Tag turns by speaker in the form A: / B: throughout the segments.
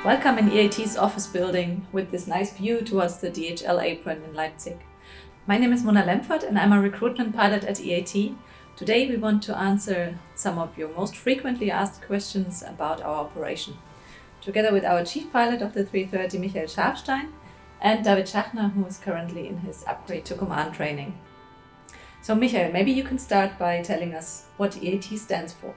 A: Welcome in EAT's office building with this nice view towards the DHL apron in Leipzig. My name is Mona Lemfert and I'm a recruitment pilot at EAT. Today we want to answer some of your most frequently asked questions about our operation. Together with our chief pilot of the A330, Michael Scharfstein, and David Schachner, who is currently in his upgrade to command training. So Michael, maybe you can start by telling us what EAT stands for.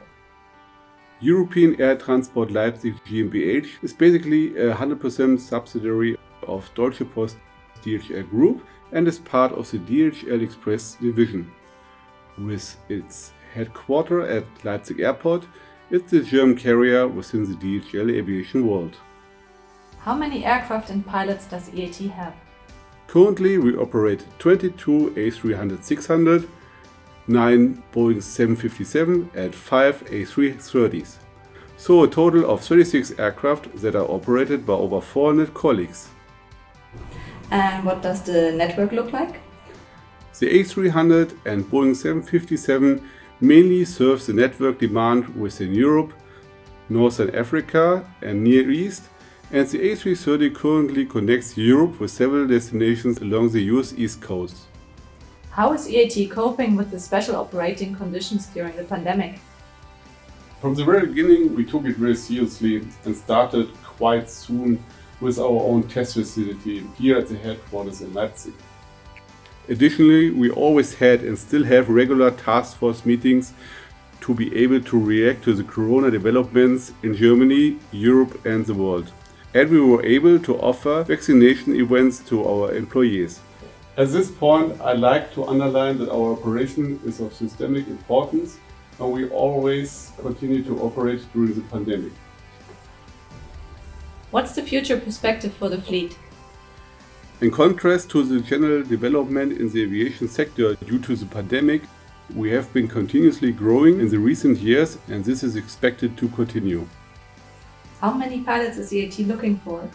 B: European Air Transport Leipzig GmbH is basically a 100% subsidiary of Deutsche Post DHL Group and is part of the DHL Express division. With its headquarters at Leipzig Airport, it's the German carrier within the DHL aviation world.
A: How many aircraft and pilots does EAT have?
B: Currently, we operate 22 A300-600, 9 Boeing 757 and 5 A330s. So a total of 36 aircraft that are operated by over 400 colleagues.
A: And what does the network look like?
B: The A300 and Boeing 757 mainly serve the network demand within Europe, Northern Africa and Near East, and the A330 currently connects Europe with several destinations along the US East Coast.
A: How is EAT coping with the special operating conditions during the pandemic?
B: From the very beginning, we took it very seriously and started quite soon with our own test facility here at the headquarters in Leipzig. Additionally, we always had and still have regular task force meetings to be able to react to the corona developments in Germany, Europe and the world. And we were able to offer vaccination events to our employees. At this point, I'd like to underline that our operation is of systemic importance and we always continue to operate during the pandemic.
A: What's the future perspective for the fleet?
B: In contrast to the general development in the aviation sector due to the pandemic, we have been continuously growing in the recent years and this is expected to continue.
A: How many pilots is EAT looking for?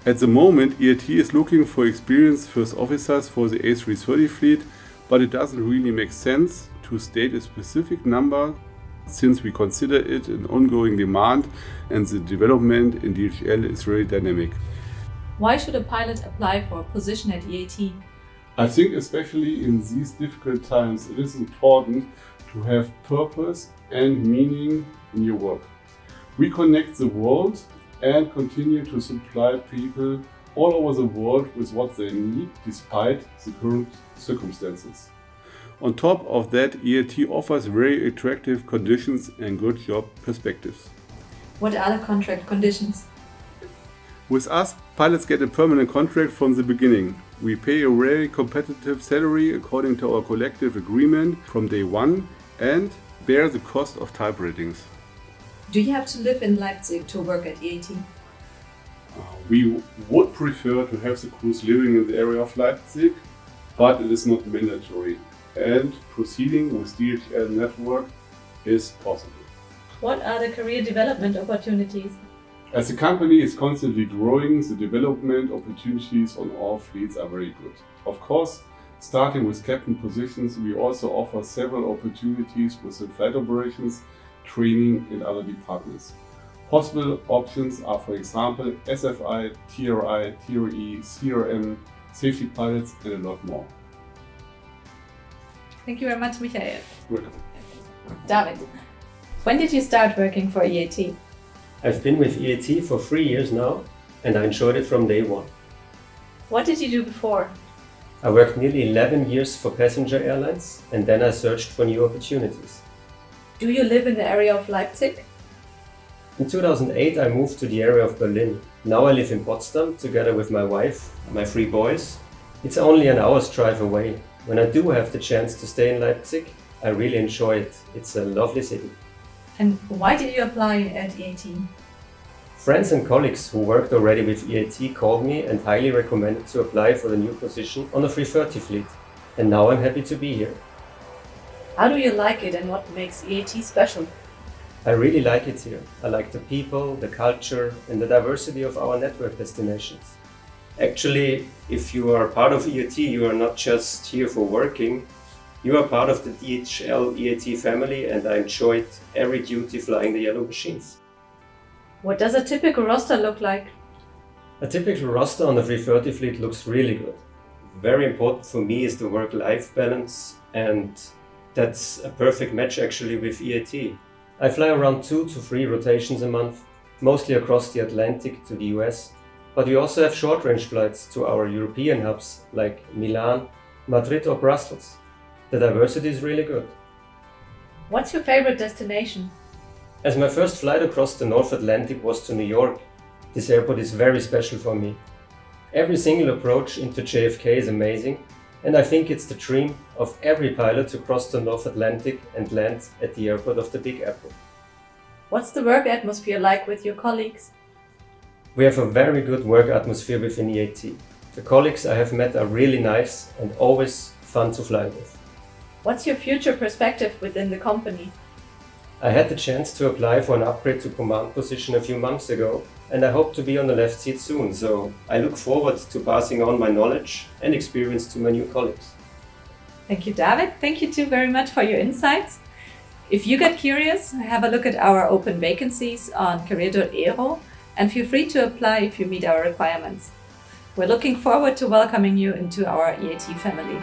B: At the moment, EAT is looking for experienced first officers for the A330 fleet, but it doesn't really make sense to state a specific number since we consider it an ongoing demand and the development in DHL is very dynamic.
A: Why should a pilot apply for a position at EAT?
B: I think especially in these difficult times it is important to have purpose and meaning in your work. We connect the world and continue to supply people all over the world with what they need despite the current circumstances. On top of that, EAT offers very attractive conditions and good job perspectives.
A: What are the contract conditions?
B: With us, pilots get a permanent contract from the beginning. We pay a very competitive salary according to our collective agreement from day one and bear the cost of type ratings.
A: Do you have to live in Leipzig to work at EAT?
B: We would prefer to have the crews living in the area of Leipzig, but it is not mandatory. And proceeding with DHL network is possible.
A: What are the career development opportunities?
B: As the company is constantly growing, the development opportunities on all fleets are very good. Of course, starting with captain positions, we also offer several opportunities within flight operations, training in other departments. Possible options are, for example, SFI, TRI, TRE, CRM, safety pilots, and a lot more.
A: Thank you very much, Michael.
B: Welcome.
A: David, when did you start working for EAT?
C: I've been with EAT for 3 years now and I enjoyed it from day one.
A: What did you do before?
C: I worked nearly 11 years for passenger airlines and then I searched for new opportunities.
A: Do you live in the area of Leipzig?
C: In 2008 I moved to the area of Berlin. Now I live in Potsdam together with my wife, my 3 boys. It's only an hour's drive away. When I do have the chance to stay in Leipzig, I really enjoy it. It's a lovely city.
A: And why did you apply at EAT?
C: Friends and colleagues who worked already with EAT called me and highly recommended to apply for the new position on the A330 fleet. And now I'm happy to be here.
A: How do you like it and what makes EAT special?
C: I really like it here. I like the people, the culture and the diversity of our network destinations. Actually, if you are part of EAT, you are not just here for working. You are part of the DHL EAT family and I enjoyed every duty flying the yellow machines.
A: What does a typical roster look like?
C: A typical roster on the 330 fleet looks really good. Very important for me is the work-life balance, and that's a perfect match actually with EAT. I fly around 2 to 3 rotations a month, mostly across the Atlantic to the US, but we also have short-range flights to our European hubs like Milan, Madrid or Brussels. The diversity is really good.
A: What's your favorite destination?
C: As my first flight across the North Atlantic was to New York, this airport is very special for me. Every single approach into JFK is amazing, and I think it's the dream of every pilot to cross the North Atlantic and land at the airport of the Big Apple.
A: What's the work atmosphere like with your colleagues?
C: We have a very good work atmosphere within EAT. The colleagues I have met are really nice and always fun to fly with.
A: What's your future perspective within the company?
C: I had the chance to apply for an upgrade to command position a few months ago, and I hope to be on the left seat soon, so I look forward to passing on my knowledge and experience to my new colleagues.
A: Thank you, David. Thank you too very much for your insights. If you get curious, have a look at our open vacancies on career.aero and feel free to apply if you meet our requirements. We're looking forward to welcoming you into our EAT family.